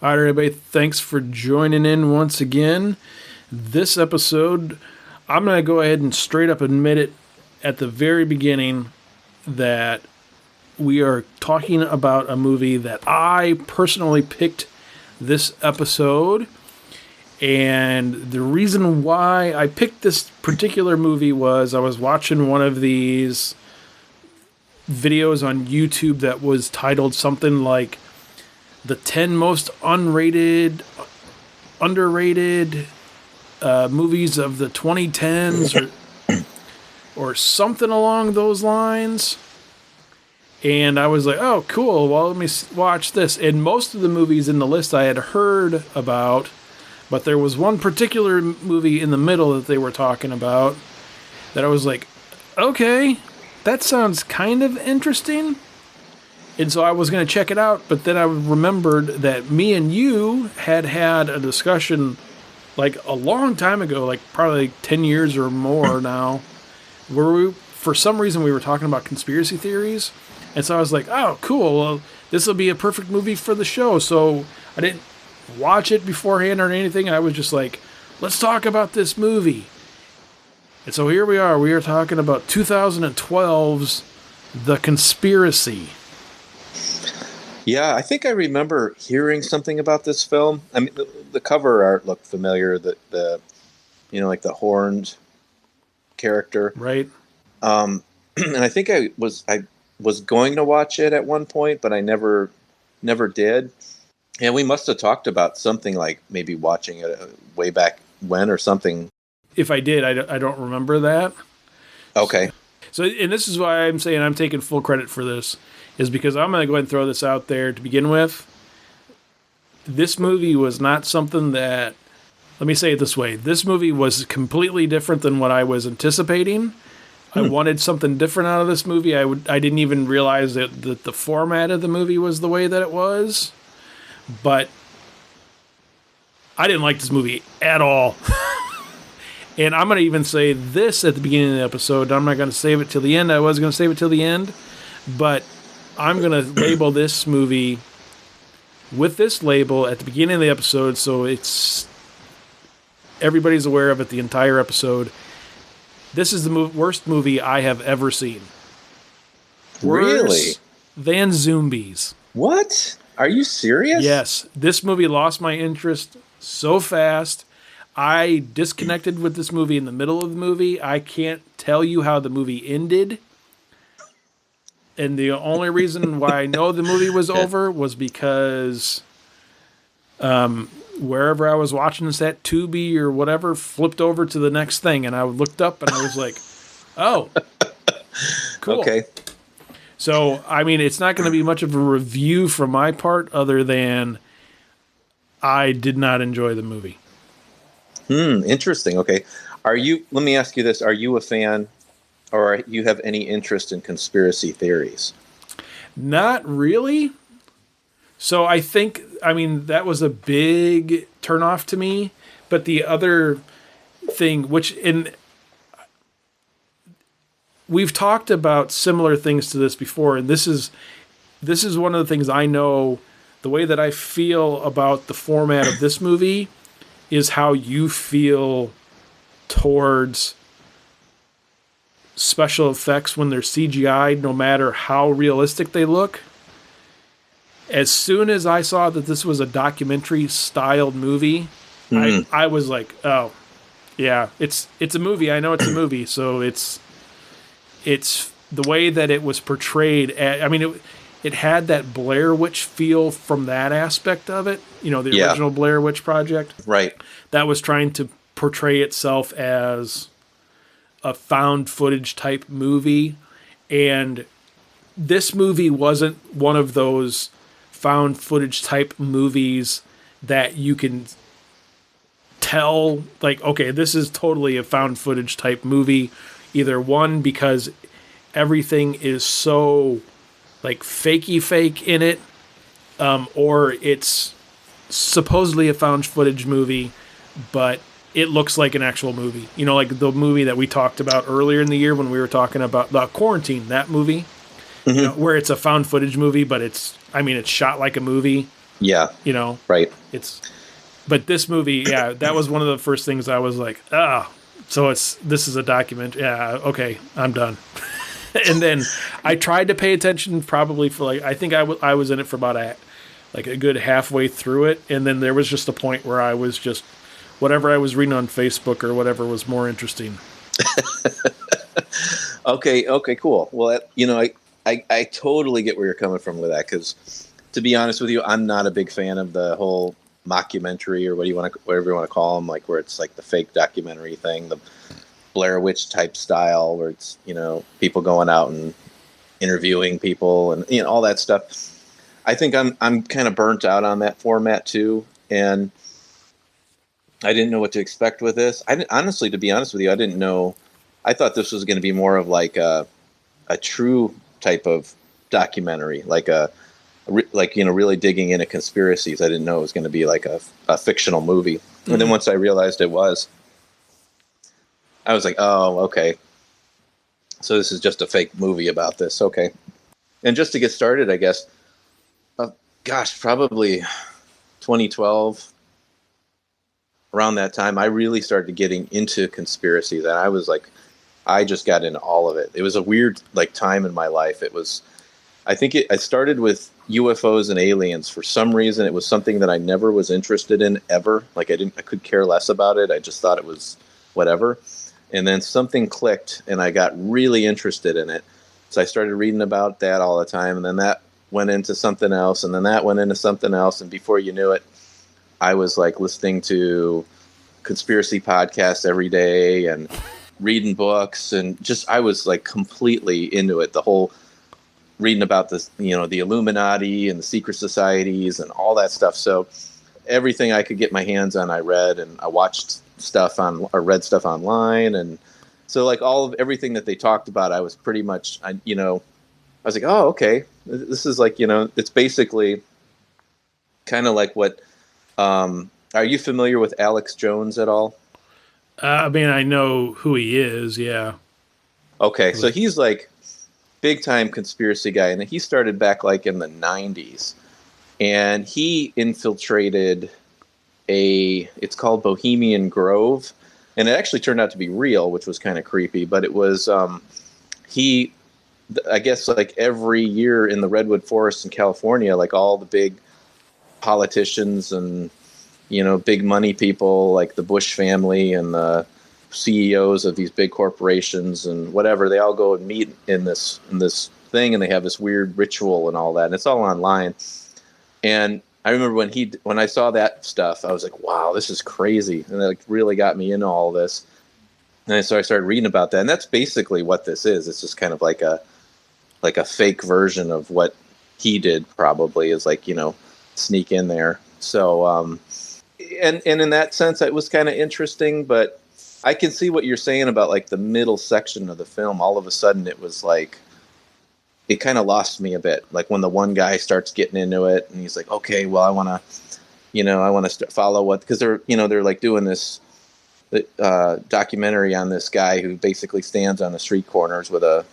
All right, everybody, thanks for joining in once again. This episode, I'm going to go ahead and straight up admit it at the very beginning that we are talking about a movie that I personally picked this episode. And the reason why I picked this particular movie was I was watching one of these videos on YouTube that was titled something like the 10 most underrated movies of the 2010s or something along those lines. And I was like, oh, cool. Well, let me watch this. And most of the movies in the list I had heard about, but there was one particular movie in the middle that they were talking about that I was like, okay, that sounds kind of interesting. And so I was going to check it out, but then I remembered that me and you had a discussion like a long time ago, like probably 10 years or more now, where for some reason we were talking about conspiracy theories. And so I was like, oh, cool. Well, this will be a perfect movie for the show. So I didn't watch it beforehand or anything. I was just like, let's talk about this movie. And so here we are. We are talking about 2012's The Conspiracy. Yeah, I think I remember hearing something about this film. I mean, the cover art looked familiar. The like the horned character, right? And I think I was going to watch it at one point, but I never did. And we must have talked about something like maybe watching it way back when or something. If I did, I don't remember that. Okay. So, and this is why I'm saying I'm taking full credit for this, is because I'm going to go ahead and throw this out there to begin with. This movie was not something that, let me say it this way, this movie was completely different than what I was anticipating. I wanted something different out of this movie. I didn't even realize that the format of the movie was the way that it was. But I didn't like this movie at all. And I'm going to even say this at the beginning of the episode. I'm not going to save it till the end. I was going to save it till the end. But I'm going to label this movie with this label at the beginning of the episode so it's everybody's aware of it the entire episode. This is the worst movie I have ever seen. Really? Worse than Zombies. What? Are you serious? Yes. This movie lost my interest so fast. I disconnected with this movie in the middle of the movie. I can't tell you how the movie ended. And the only reason why I know the movie was over was because wherever I was watching this at, Tubi or whatever, flipped over to the next thing. And I looked up and I was like, oh, cool. Okay. So, I mean, it's not going to be much of a review from my part other than I did not enjoy the movie. Interesting. Okay. Let me ask you this. Are you a fan or you have any interest in conspiracy theories? Not really. So I think, that was a big turnoff to me. But the other thing, we've talked about similar things to this before, and this is one of the things I know, the way that I feel about the format of this movie is how you feel towards special effects when they're CGI, no matter how realistic they look. As soon as I saw that this was a documentary-styled movie, I was like, oh, yeah, it's a movie. I know it's a movie, so it's the way that it was portrayed. It had that Blair Witch feel from that aspect of it. The original Blair Witch Project. Right. That was trying to portray itself as a found footage type movie. And this movie wasn't one of those found footage type movies that you can tell, like, okay, this is totally a found footage type movie. Either one, because everything is so like fakey fake in it, or it's supposedly a found footage movie, but it looks like an actual movie. Like the movie that we talked about earlier in the year when we were talking about the Quarantine, that movie, where it's a found footage movie, but it's shot like a movie. Yeah. You know, Right. but this movie, yeah, that was one of the first things I was like, so this is a document. Yeah, okay, I'm done. And then I tried to pay attention probably for like, I think I was in it for about a good halfway through it. And then there was just a point where I was just, whatever I was reading on Facebook or whatever was more interesting. Okay, cool. Well, I totally get where you're coming from with that, because to be honest with you, I'm not a big fan of the whole mockumentary, or whatever you want to call them, like where it's like the fake documentary thing, the Blair Witch type style, where it's, people going out and interviewing people and all that stuff. I think I'm kind of burnt out on that format too, and I didn't know what to expect with this. Honestly, to be honest with you, I didn't know. I thought this was going to be more of like a true type of documentary, really digging into conspiracies. I didn't know it was going to be like a fictional movie. Mm-hmm. And then once I realized it was, I was like, oh, okay. So this is just a fake movie about this. Okay. And just to get started, I guess, probably 2012, around that time, I really started getting into conspiracies, and I was like, I just got into all of it. It was a weird time in my life. It was, I think I started with UFOs and aliens. For some reason, it was something that I never was interested in ever. I could care less about it. I just thought it was whatever. And then something clicked, and I got really interested in it. So I started reading about that all the time, and then that went into something else, and then that went into something else, and before you knew it, I was listening to conspiracy podcasts every day and reading books, and I was completely into it. The whole reading about this, the Illuminati and the secret societies and all that stuff. So everything I could get my hands on, I read, and I watched or read stuff online. And so everything that they talked about, I was pretty much, I was like, oh, okay, this is it's basically kind of like what, are you familiar with Alex Jones at all? I mean, I know who he is, yeah. Okay, so he's big time conspiracy guy, and he started back in the 90s, and he infiltrated it's called Bohemian Grove, and it actually turned out to be real, which was kind of creepy. But it was I guess every year in the redwood forest in California, all the big politicians and big money people like the Bush family and the CEOs of these big corporations and whatever, they all go and meet in this thing, and they have this weird ritual and all that, and it's all online. And I remember when I saw that stuff, I was like, wow, this is crazy, and it really got me into all this. And so I started reading about that, and that's basically what this is. It's just kind of like a fake version of what he did, probably, is sneak in there. So and in that sense, it was kind of interesting, but I can see what you're saying about the middle section of the film. All of a sudden, it was it kind of lost me a bit. When the one guy starts getting into it, and he's like, okay, well, I want to follow what, because they're doing this documentary on this guy who basically stands on the street corners with a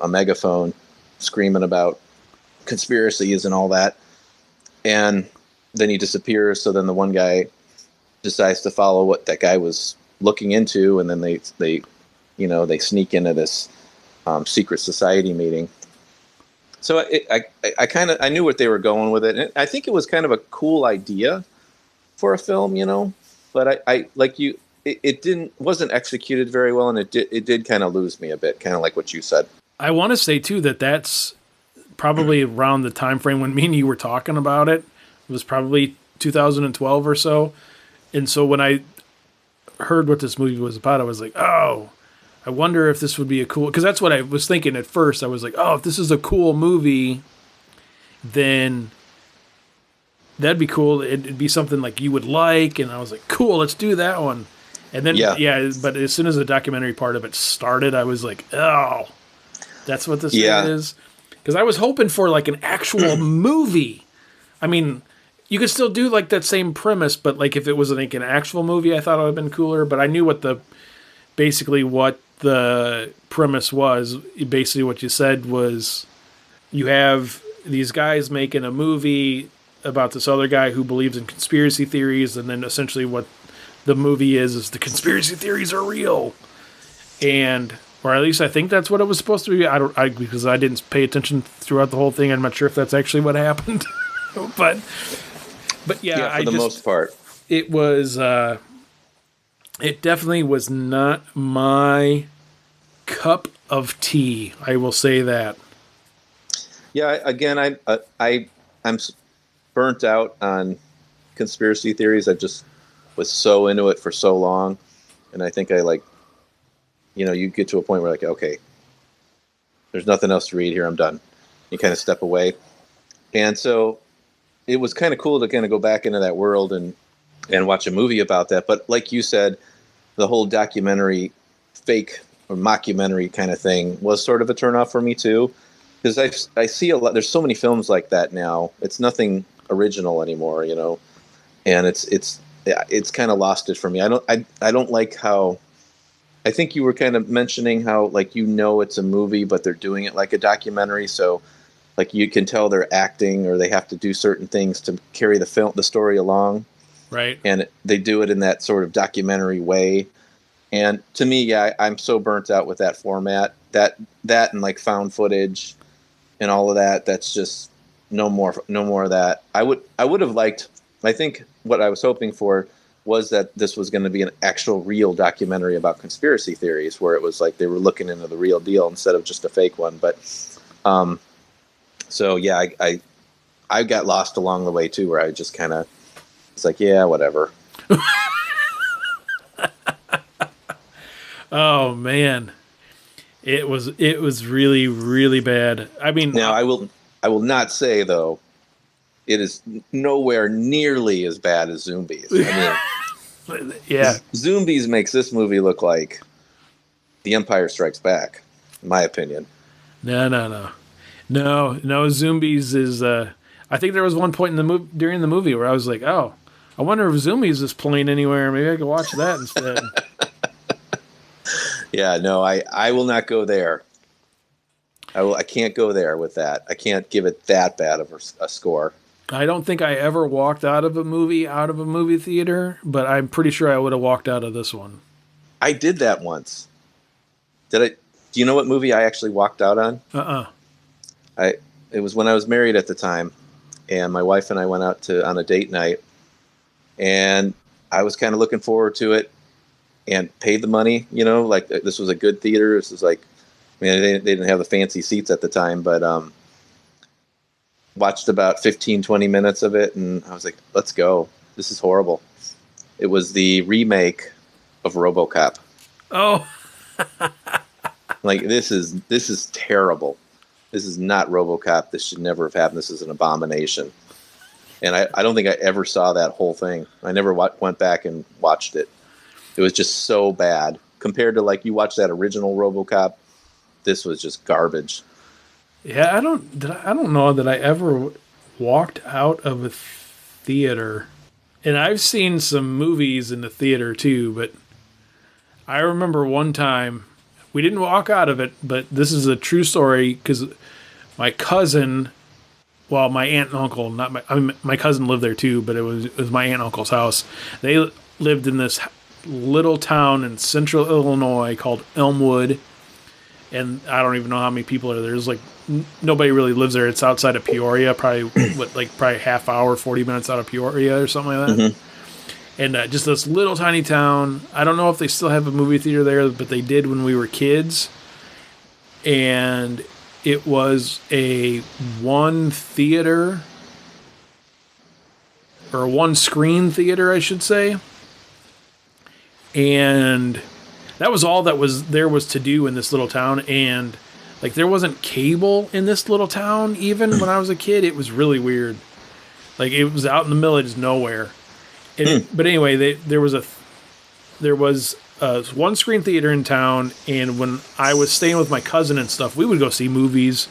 megaphone screaming about conspiracies and all that. And then he disappears. So then the one guy decides to follow what that guy was looking into, and then they sneak into this secret society meeting. So I knew what they were going with it, and I think it was kind of a cool idea for a film, but it wasn't executed very well, and it did kind of lose me a bit, kind of like what you said. I want to say too that's probably around the time frame when me and you were talking about it. It was probably 2012 or so. And so when I heard what this movie was about, I was like, oh, I wonder if this would be a cool, because that's what I was thinking at first. I was like, oh, if this is a cool movie, then that'd be cool. It'd be something you would like. And I was like, cool, let's do that one. And then, but as soon as the documentary part of it started, I was like, oh, that's what this is. Because I was hoping for an actual movie. I mean, you could still do that same premise, but if it was an actual movie, I thought it would have been cooler. But I knew what the premise was. Basically, what you said was you have these guys making a movie about this other guy who believes in conspiracy theories, and then essentially what the movie is the conspiracy theories are real, and or at least I think that's what it was supposed to be. Because I didn't pay attention throughout the whole thing. I'm not sure if that's actually what happened, but yeah, for the most part, it was. It definitely was not my cup of tea. I will say that. Yeah, again, I'm burnt out on conspiracy theories. I just was so into it for so long, and I think you get to a point where okay, there's nothing else to read here. I'm done. You kind of step away, and so it was kind of cool to kind of go back into that world and watch a movie about that. But like you said, the whole documentary, fake or mockumentary kind of thing was sort of a turnoff for me too. Because I see a lot. There's so many films like that now. It's nothing original anymore, and it's kind of lost it for me. I don't like how. I think you were kind of mentioning how it's a movie, but they're doing it like a documentary. So you can tell they're acting or they have to do certain things to carry the story along, right? And they do it in that sort of documentary way. And to me, yeah, I'm so burnt out with that format. That and found footage. And all of that, that's just no more of that. I would have liked, I think what I was hoping for was that this was going to be an actual real documentary about conspiracy theories, where it was they were looking into the real deal instead of just a fake one. But so yeah, I got lost along the way too, where I just kind of, it's yeah, whatever. Oh man. It was really, really bad. I mean, now I will not say though, it is nowhere nearly as bad as Zombies. I mean, yeah, Zombies makes this movie look like The Empire Strikes Back, in my opinion. No. Zombies is. I think there was one point during the movie where I was like, oh, I wonder if Zombies is playing anywhere. Maybe I could watch that instead. Yeah, no, I will not go there. I can't go there with that. I can't give it that bad of a score. I don't think I ever walked out of a movie theater, but I'm pretty sure I would have walked out of this one. I did that once. Did I? Do you know what movie I actually walked out on? It was when I was married at the time, and my wife and I went out on a date night, and I was kind of looking forward to it. And paid the money, this was a good theater. This was they didn't have the fancy seats at the time, but watched about 15, 20 minutes of it, and I was like, let's go. This is horrible. It was the remake of RoboCop. Oh. This is terrible. This is not RoboCop. This should never have happened. This is an abomination. And I don't think I ever saw that whole thing. I never went back and watched it. It was just so bad compared to you watch that original RoboCop. This was just garbage. Yeah, I don't know that I ever walked out of a theater, and I've seen some movies in the theater too. But I remember one time we didn't walk out of it, but this is a true story because my cousin, well, my aunt and uncle, my cousin lived there too, but it was my aunt and uncle's house. They lived in this little town in central Illinois called Elmwood, and I don't even know how many people are there. There's nobody really lives there. It's outside of Peoria, probably half hour, 40 minutes out of Peoria or something like that. Mm-hmm. And just this little tiny town. I don't know if they still have a movie theater there, but they did when we were kids. And it was a one screen theater, I should say. And that was all that was to do in this little town. And there wasn't cable in this little town even when I was a kid. It was really weird. It was out in the middle of nowhere. But anyway, there was a one screen theater in town. And when I was staying with my cousin and stuff, we would go see movies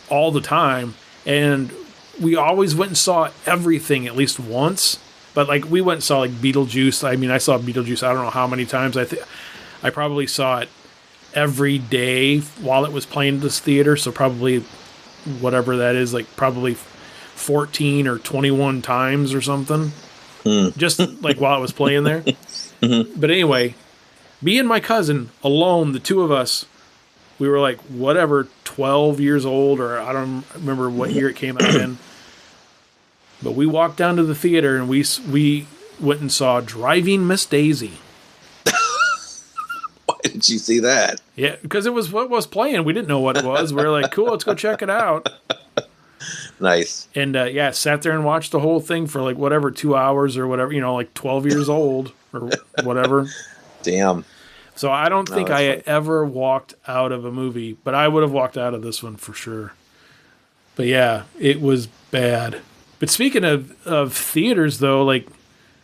all the time. And we always went and saw everything at least once. But we went and saw Beetlejuice. I mean, I saw Beetlejuice I don't know how many times. I probably saw it every day while it was playing at this theater. So probably whatever that is, probably 14 or 21 times or something. Just like while it was playing there. But anyway, me and my cousin alone, the two of us, we were like, whatever, 12 years old, or I don't remember what year it came out in. But we walked down to the theater and we went and saw Driving Miss Daisy. Why did you see that? Yeah, because it was what was playing. We didn't know what it was. We were like, cool, let's go check it out. Nice. And yeah, sat there and watched the whole thing for like whatever, 2 hours or whatever, like 12 years old or whatever. Damn. So I don't think I funny. ever walked out of a movie, but I would have walked out of this one for sure. But yeah, it was bad. But speaking of theaters though, like,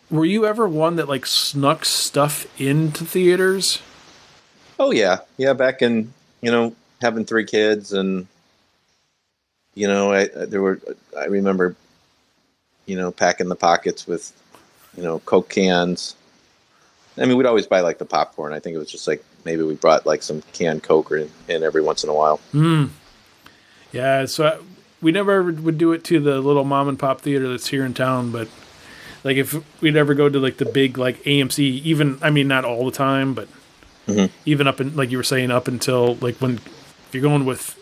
were you ever one that like snuck stuff into theaters? Oh yeah. Yeah. Back in, having 3 kids and, I remember, packing the pockets with, Coke cans. I mean, we'd always buy like the popcorn. I think it was just like maybe we brought like some canned Coke in every once in a while. Yeah, so we never would do it to the little mom and pop theater that's here in town, but like if we'd ever go to like the big like AMC, even, I mean, not all the time, but even up in, like you were saying, up until like when if you're going with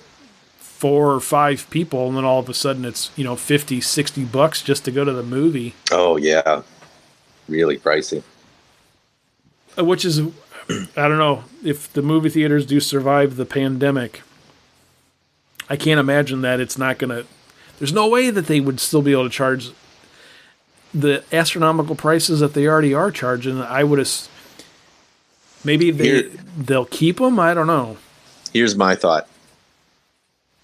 4 or 5 people and then all of a sudden it's, $50-$60 just to go to the movie. Oh yeah. Really pricey. Which is, I don't know, if the movie theaters do survive the pandemic, I can't imagine that it's not going to, there's no way that they would still be able to charge the astronomical prices that they already are charging. I would have, maybe they'll keep them. I don't know. Here's my thought.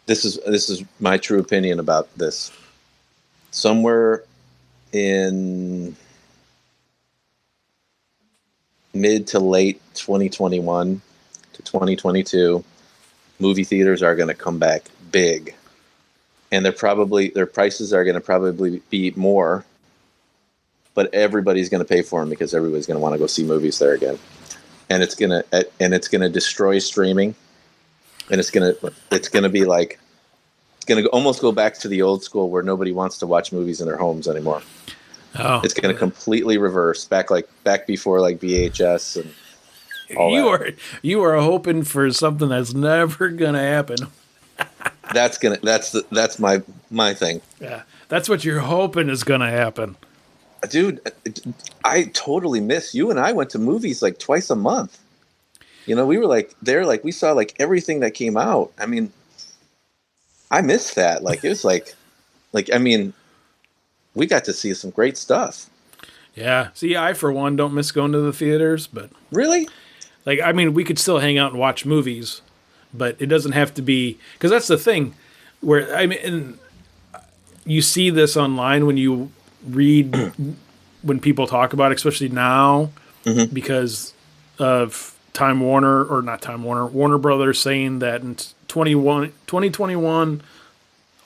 This is my true opinion about this. Somewhere in mid to late 2021 to 2022, movie theaters are going to come back big, and their prices are going to probably be more, but everybody's going to pay for them because everybody's going to want to go see movies there again, and it's going to destroy streaming, and it's going to be like, it's going to almost go back to the old school where nobody wants to watch movies in their homes anymore. Oh, it's going to completely reverse back before like VHS and all that. You are hoping for something that's never going to happen. That's my thing. Yeah, that's what you're hoping is going to happen. Dude, I totally miss you and I went to movies like twice a month. We were like there, like we saw like everything that came out. I mean, I miss that. Like it was like I mean, we got to see some great stuff. Yeah. See, I, for one, don't miss going to the theaters, but... Really? Like, I mean, we could still hang out and watch movies, but it doesn't have to be... Because that's the thing, where, I mean, and you see this online when you read, when people talk about it, especially now, because of Warner Brothers saying that in 2021,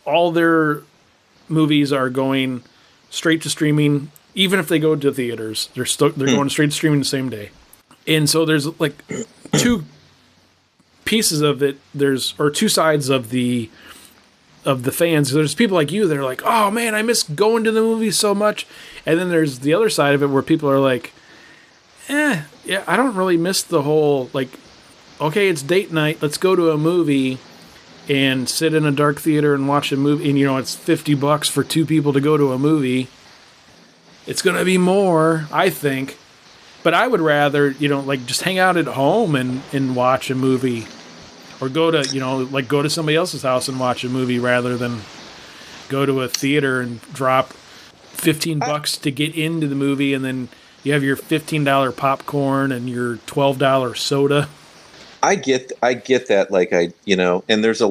all their movies are going straight to streaming, even if they go to theaters. They're going straight to streaming the same day. And so there's like 2 pieces of it. Or 2 sides of the fans. There's people like you that are like, oh man, I miss going to the movies so much. And then there's the other side of it where people are like, yeah, I don't really miss the whole, like, okay, it's date night, let's go to a movie and sit in a dark theater and watch a movie, and it's $50 for 2 people to go to a movie. It's going to be more, I think. But I would rather, like just hang out at home and watch a movie, or go to, go to somebody else's house and watch a movie rather than go to a theater and drop $15 to get into the movie, and then you have your $15 popcorn and your $12 soda. I get that, like and there's a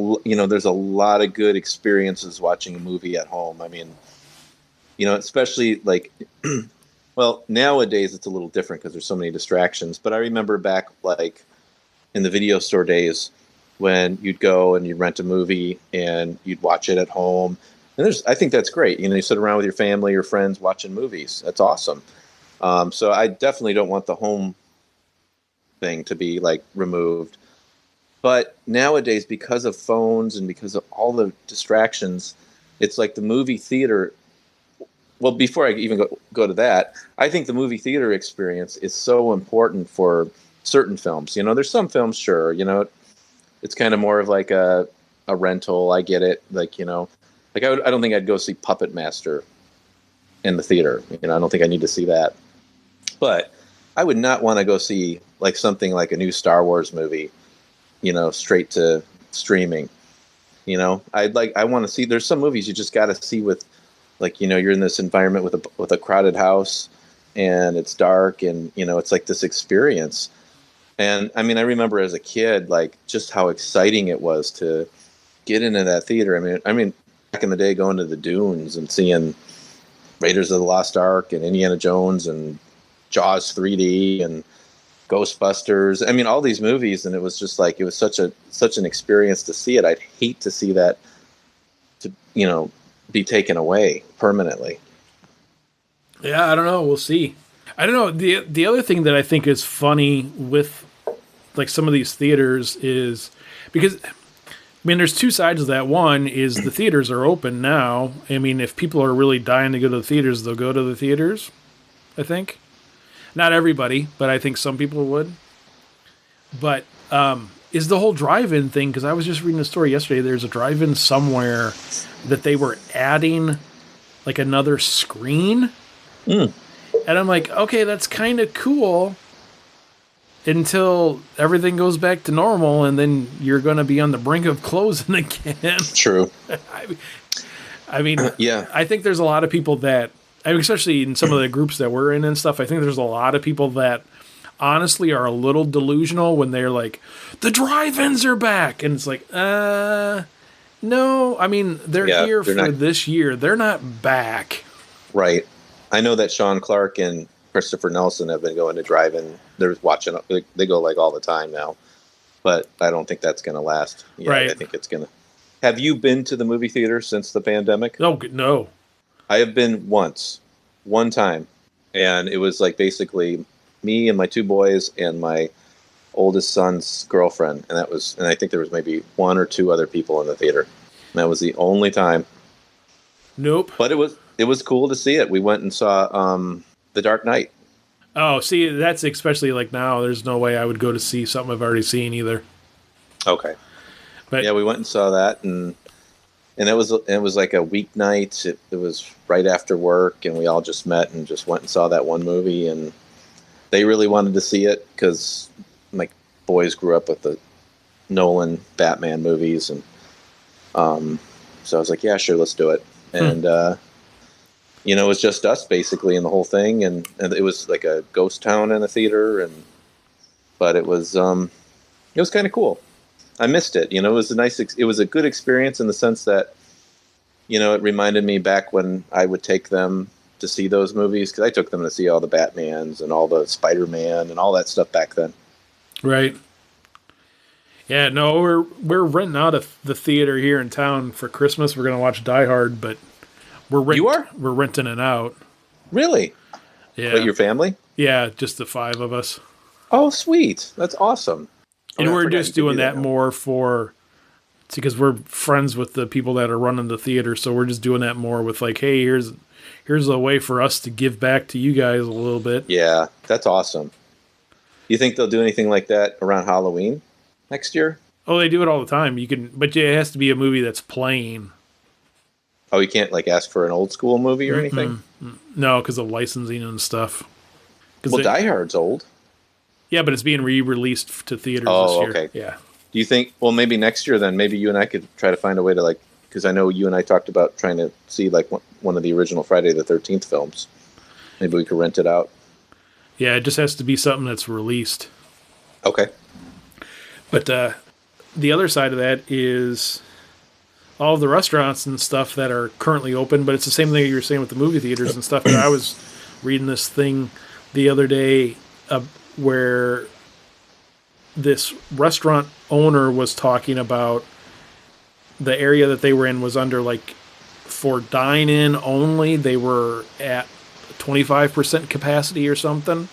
lot of good experiences watching a movie at home. I mean, especially like, well, nowadays it's a little different because there's so many distractions. But I remember back like in the video store days when you'd go and you'd rent a movie and you'd watch it at home. And I think that's great. You sit around with your family or friends watching movies. That's awesome. So I definitely don't want the home thing to be like removed. But nowadays, because of phones and because of all the distractions, it's like the movie theater. Well, before I even go to that, I think the movie theater experience is so important for certain films. You know, there's some films, sure, you know, it's kind of more of like a rental. I get it. Like, you know, like I don't think I'd go see Puppet Master in the theater. You know, I don't think I need to see that. But I would not want to go see like something like a new Star Wars movie, you know, straight to streaming. You know, I want to see. There's some movies you just got to see with, like, you know, you're in this environment with a crowded house, and it's dark, and you know, it's like this experience. And I mean, I remember as a kid, like just how exciting it was to get into that theater. I mean, back in the day, going to the Dunes and seeing Raiders of the Lost Ark and Indiana Jones and Jaws 3D and Ghostbusters. I mean, all these movies, and it was just like, it was such an experience to see it. I'd hate to see that, to, you know, be taken away permanently. Yeah, I don't know. We'll see. I don't know. The other thing that I think is funny with like some of these theaters is because, I mean, there's two sides of that. One is the theaters are open now. I mean, if people are really dying to go to the theaters, they'll go to the theaters, I think. Not everybody, but I think some people would. But is the whole drive-in thing, because I was just reading a story yesterday, there's a drive-in somewhere that they were adding like another screen. Mm. And I'm like, okay, that's kind of cool until everything goes back to normal, and then you're going to be on the brink of closing again. True. I mean, yeah. I think there's a lot of people that, I mean, especially in some of the groups that we're in and stuff, I think there's a lot of people that honestly are a little delusional when they're like, the drive-ins are back. And it's like, no, I mean, they're here for this year. They're not back. Right. I know that Sean Clark and Christopher Nelson have been going to drive-in. They're watching. They go like all the time now, but I don't think that's going to last. Yeah, right. I think it's going to. Have you been to the movie theater since the pandemic? No. I have been one time, and it was like basically me and my two boys and my oldest son's girlfriend, and I think there was maybe one or two other people in the theater. And that was the only time. Nope. But it was cool to see it. We went and saw The Dark Knight. Oh, see, that's especially like now. There's no way I would go to see something I've already seen either. Okay. But yeah, we went and saw that, and it was like a weeknight. It was right after work, and we all just met and just went and saw that one movie. And they really wanted to see it because my boys grew up with the Nolan Batman movies, and so I was like, yeah, sure, let's do it. And you know, it was just us basically in the whole thing, and it was like a ghost town in the theater, but it was kind of cool. I missed it. You know, it was a good experience in the sense that, you know, it reminded me back when I would take them to see those movies, because I took them to see all the Batmans and all the Spider-Man and all that stuff back then. Right. Yeah, no, we're renting out the theater here in town for Christmas. We're going to watch Die Hard, but we're renting it out. Really? Yeah. What, your family? Yeah, just the 5 of us. Oh, sweet. That's awesome. And we're just doing that more because we're friends with the people that are running the theater, so we're just doing that more with like, hey, here's a way for us to give back to you guys a little bit. Yeah, that's awesome. You think they'll do anything like that around Halloween next year? Oh, they do it all the time. But it has to be a movie that's playing. Oh, you can't like ask for an old school movie or anything? No, because of licensing and stuff. Well, Die Hard's old. Yeah, but it's being re-released to theaters this year. Okay. Yeah. Do you think, well, maybe next year then, maybe you and I could try to find a way to like, because I know you and I talked about trying to see like one of the original Friday the 13th films. Maybe we could rent it out. Yeah, it just has to be something that's released. Okay. But the other side of that is all of the restaurants and stuff that are currently open, but it's the same thing you were saying with the movie theaters and stuff. I was reading this thing the other day where this restaurant owner was talking about the area that they were in was under like for dine-in only. They were at 25% capacity or something.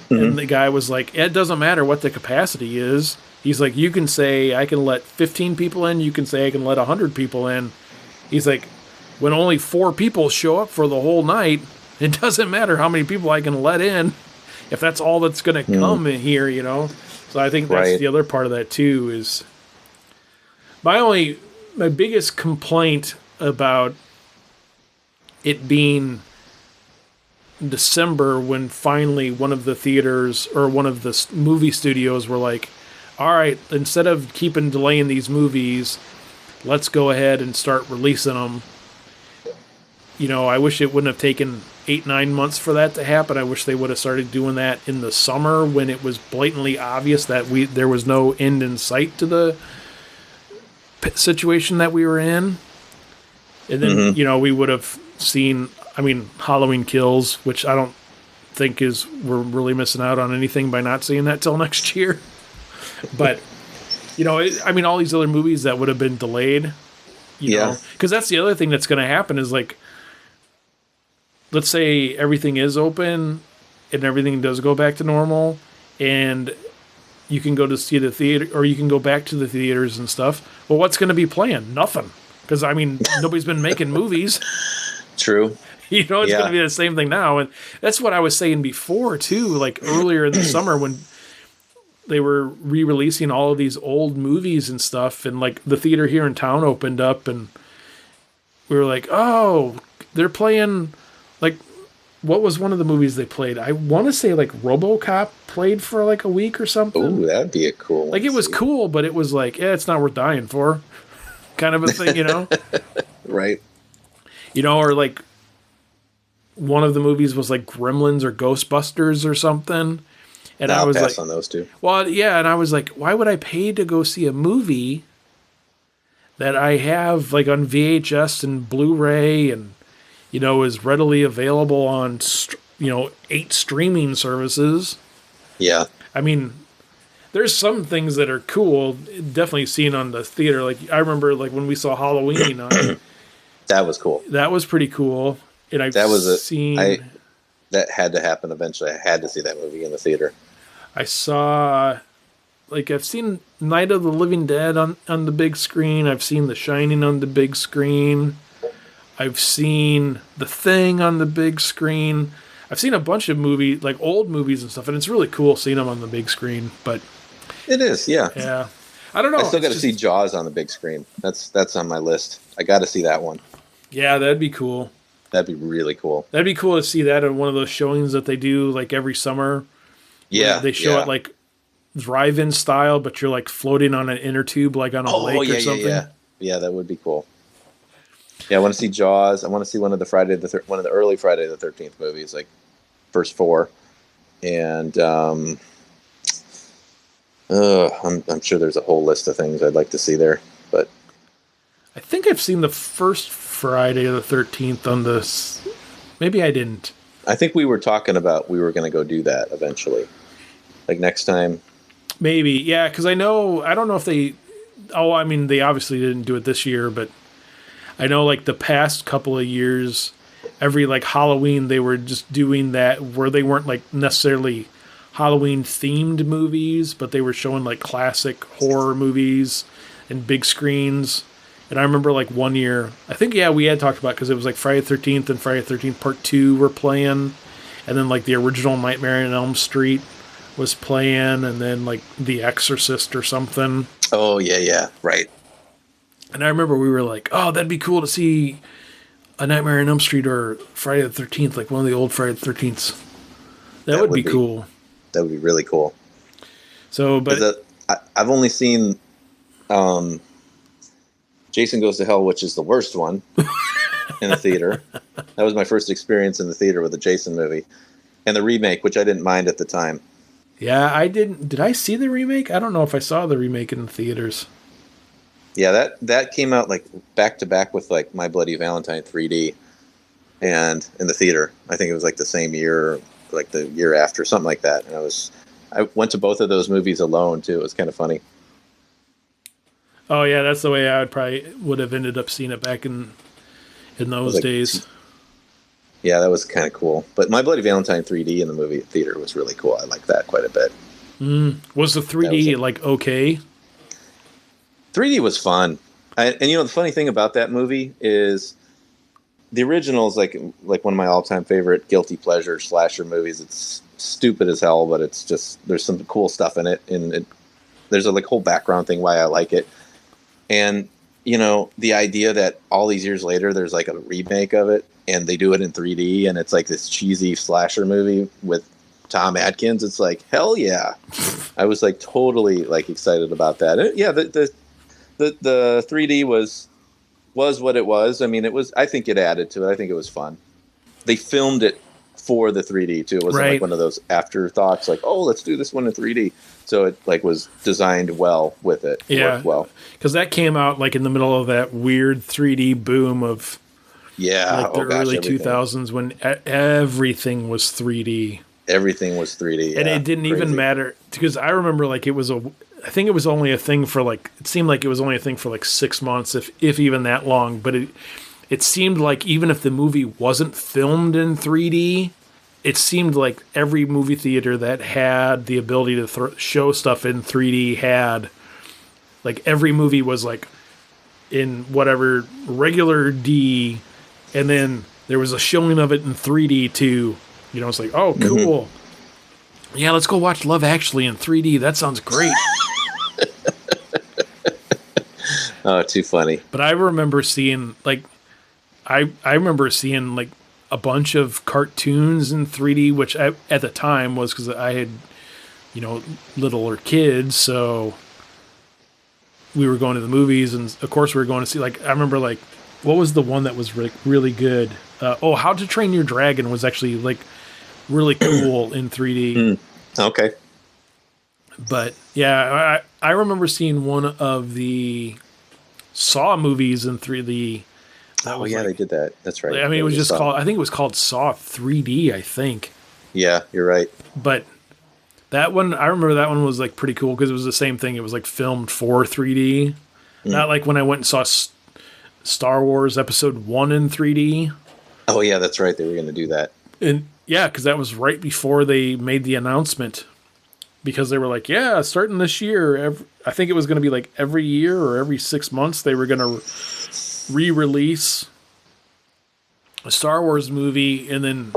Mm-hmm. And the guy was like, it doesn't matter what the capacity is. He's like, you can say I can let 15 people in. You can say I can let 100 people in. He's like, when only 4 people show up for the whole night, it doesn't matter how many people I can let in if that's all that's going to come in here, you know? So I think that's the other part of that too is my biggest complaint about it being December when finally one of the theaters or one of the movie studios were like, all right, instead of keeping delaying these movies, let's go ahead and start releasing them. You know, I wish it wouldn't have taken 8-9 months for that to happen. I wish they would have started doing that in the summer when it was blatantly obvious that there was no end in sight to the situation that we were in. And then, you know, we would have seen, I mean, Halloween Kills, which I don't think we're really missing out on anything by not seeing that till next year. But, you know, I mean, all these other movies that would have been delayed, you know, because that's the other thing that's going to happen is like, let's say everything is open and everything does go back to normal and you can go to see the theater or you can go back to the theaters and stuff. Well, what's going to be playing? Nothing. Because, I mean, nobody's been making movies. True. You know, it's going to be the same thing now. And that's what I was saying before, too, like earlier in the summer when they were re-releasing all of these old movies and stuff. And, like, the theater here in town opened up and we were like, oh, they're playing... Like, what was one of the movies they played? I want to say, like, RoboCop played for, like, a week or something. Ooh, that'd be a cool one. Like, it was cool, but it was like, it's not worth dying for. Kind of a thing, you know? Right. You know, or, like, one of the movies was, like, Gremlins or Ghostbusters or something. And I was pass like... on those two. Well, yeah, and I was like, why would I pay to go see a movie that I have, like, on VHS and Blu-ray and... you know, is readily available on, 8 streaming services. Yeah. I mean, there's some things that are cool, definitely seen on the theater. Like, I remember, like, when we saw Halloween. That was cool. That was pretty cool. And I've seen... that had to happen eventually. I had to see that movie in the theater. I saw... Like, I've seen Night of the Living Dead on the big screen. I've seen The Shining on the big screen. I've seen The Thing on the big screen. I've seen a bunch of movies, like old movies and stuff, and it's really cool seeing them on the big screen. But it is, yeah. Yeah. I don't know. I still got to see Jaws on the big screen. That's on my list. I got to see that one. Yeah, that'd be cool. That'd be really cool. That'd be cool to see that in one of those showings that they do like every summer. Yeah. They show it like drive-in style, but you're like floating on an inner tube like on a lake or something. Yeah, that would be cool. Yeah, I want to see Jaws. I want to see one of the one of the early Friday the 13th movies, like first 4. And I'm sure there's a whole list of things I'd like to see there. But I think I've seen the first Friday the 13th on this. Maybe I didn't. I think we were talking about we were going to go do that eventually, like next time. Maybe, yeah, because I don't know if they. Oh, I mean, they obviously didn't do it this year, but. I know, like, the past couple of years, every, like, Halloween, they were just doing that where they weren't, like, necessarily Halloween-themed movies, but they were showing, like, classic horror movies and big screens. And I remember, like, one year, I think, we had talked about because it was, like, Friday the 13th and Friday the 13th Part 2 were playing. And then, like, the original Nightmare on Elm Street was playing. And then, like, The Exorcist or something. Oh, yeah, right. And I remember we were like, oh, that'd be cool to see A Nightmare on Elm Street or Friday the 13th, like one of the old Friday the 13ths. That would be cool. That would be really cool. So, but... I've only seen Jason Goes to Hell, which is the worst one, in the theater. That was my first experience in the theater with a Jason movie. And the remake, which I didn't mind at the time. Yeah, I didn't... Did I see the remake? I don't know if I saw the remake in the theaters. Yeah, that came out like back to back with like My Bloody Valentine 3D, and in the theater. I think it was like the same year, like the year after, something like that. And I went to both of those movies alone too. It was kind of funny. Oh yeah, that's the way I would have ended up seeing it back in those days. Yeah, that was kind of cool. But My Bloody Valentine 3D in the movie theater was really cool. I liked that quite a bit. Was the 3D like okay? 3D was fun. And the funny thing about that movie is the original is like one of my all time favorite guilty pleasure slasher movies. It's stupid as hell, but it's just there's some cool stuff in it, and there's a like whole background thing why I like it. And the idea that all these years later there's like a remake of it, and they do it in 3D, and it's like this cheesy slasher movie with Tom Atkins. It's like hell yeah! I was like totally like excited about that. Yeah, the 3D was what it was. I mean, it was. I think it added to it. I think it was fun. They filmed it for the 3D too. It wasn't like one of those afterthoughts, like, oh, let's do this one in 3D. So it like was designed well with it. Yeah, worked well, because that came out like in the middle of that weird 3D boom of like the early 2000s when everything was 3D. Everything was 3D, and it didn't even matter because I remember like I think it was only a thing for like it seemed like it was only a thing for like 6 months, if even that long. But it seemed like even if the movie wasn't filmed in 3D. It seemed like every movie theater that had the ability to show stuff in 3D had, like every movie was like in whatever regular D, and then there was a showing of it in 3D too. It's like, oh, cool. Mm-hmm. Yeah, let's go watch Love Actually in 3D. That sounds great. Oh, too funny. But I remember seeing like, I remember seeing like, a bunch of cartoons in 3D, which at the time was because I had, littler kids, so we were going to the movies, and of course we were going to see, like, I remember, like, what was the one that was really good? How to Train Your Dragon was actually, like, really cool in 3D. Okay. But, yeah, I remember seeing one of the Saw movies in 3D. They did that. That's right. I mean, it was just called. I think it was called Saw 3D. I think. Yeah, you're right. But that one, I remember that one was like pretty cool because it was the same thing. It was like filmed for 3D, not like when I went and saw Star Wars Episode 1 in 3D. Oh yeah, that's right. They were going to do that. And yeah, because that was right before they made the announcement. Because they were like, yeah, starting this year, I think it was going to be like every year or every 6 months they were going to re-release a Star Wars movie, and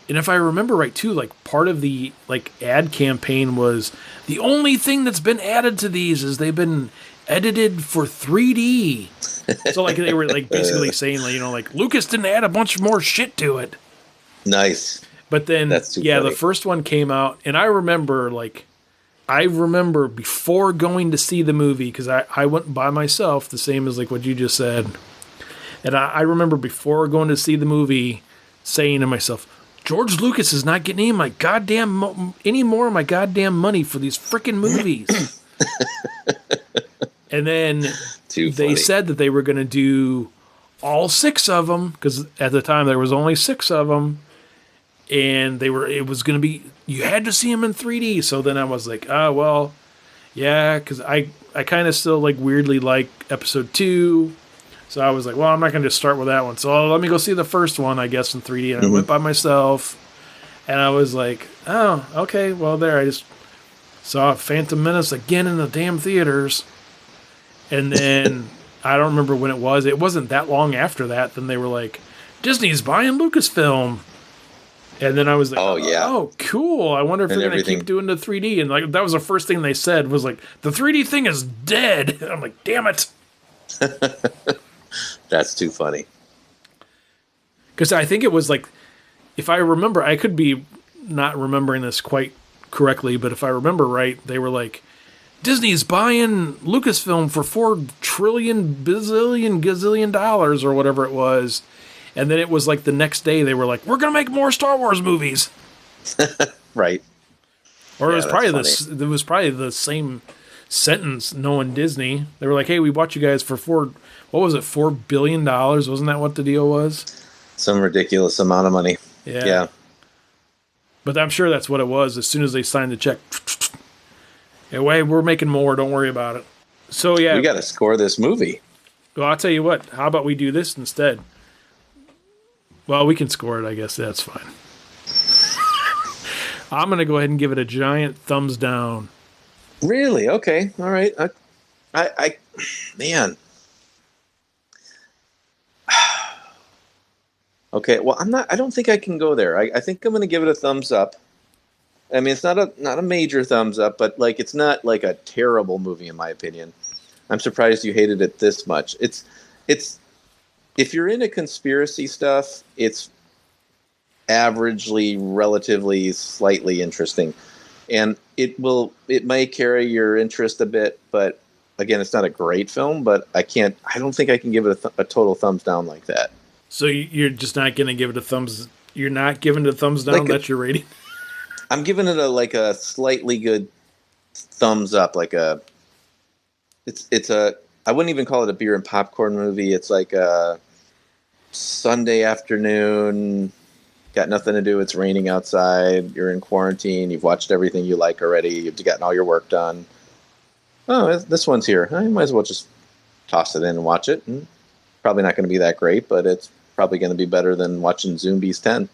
if I remember right too, like part of the like ad campaign was the only thing that's been added to these is they've been edited for 3D. So like they were like basically saying like like Lucas didn't add a bunch more shit to it. Nice. But then funny. The first one came out, and I remember before going to see the movie, because I went by myself, the same as like what you just said. And I remember before going to see the movie saying to myself, George Lucas is not getting any more of my goddamn money for these freaking movies. And then they said that they were going to do all 6 of them, because at the time there was only 6 of them. And it was going to be, you had to see them in 3D. So then I was like, well, yeah, because I kind of still like weirdly like Episode 2. So I was like, well, I'm not going to just start with that one. So let me go see the first one, I guess, in 3D. And I went by myself. And I was like, oh, okay, well, there. I just saw Phantom Menace again in the damn theaters. And then I don't remember when it was. It wasn't that long after that. Then they were like, Disney's buying Lucasfilm. And then I was like, oh, cool. I wonder if they're going to keep doing the 3D. And like that was the first thing they said was like, the 3D thing is dead. And I'm like, damn it. That's too funny. Because I think it was like, if I remember, I could be not remembering this quite correctly, but if I remember right, they were like, Disney's buying Lucasfilm for $4 trillion, bazillion, gazillion dollars or whatever it was. And then it was like the next day they were like, we're going to make more Star Wars movies. Right. Or it was probably the same sentence knowing Disney. They were like, hey, we bought you guys for $4 billion? Wasn't that what the deal was? Some ridiculous amount of money. Yeah. But I'm sure that's what it was. As soon as they signed the check, anyway, we're making more. Don't worry about it. So, yeah. We got to score this movie. Well, I'll tell you what. How about we do this instead? Well, we can score it, I guess. That's fine. I'm going to go ahead and give it a giant thumbs down. Really? Okay. All right. Man. Okay, well, I'm not. I don't think I can go there. I think I'm going to give it a thumbs up. I mean, it's not a major thumbs up, but like it's not like a terrible movie in my opinion. I'm surprised you hated it this much. It's if you're into conspiracy stuff, it's averagely, relatively, slightly interesting, and it may carry your interest a bit, but again, it's not a great film. But I don't think I can give it a total thumbs down like that. So you're just not going to give it a thumbs. You're not giving it a thumbs down. Like That's your rating. I'm giving it a slightly good thumbs up. Like a it's a I wouldn't even call it a beer and popcorn movie. It's like a Sunday afternoon. Got nothing to do. It's raining outside. You're in quarantine. You've watched everything you like already. You've gotten all your work done. Oh, this one's here. I might as well just toss it in and watch it. And probably not going to be that great, but it's probably going to be better than watching Zombies 10.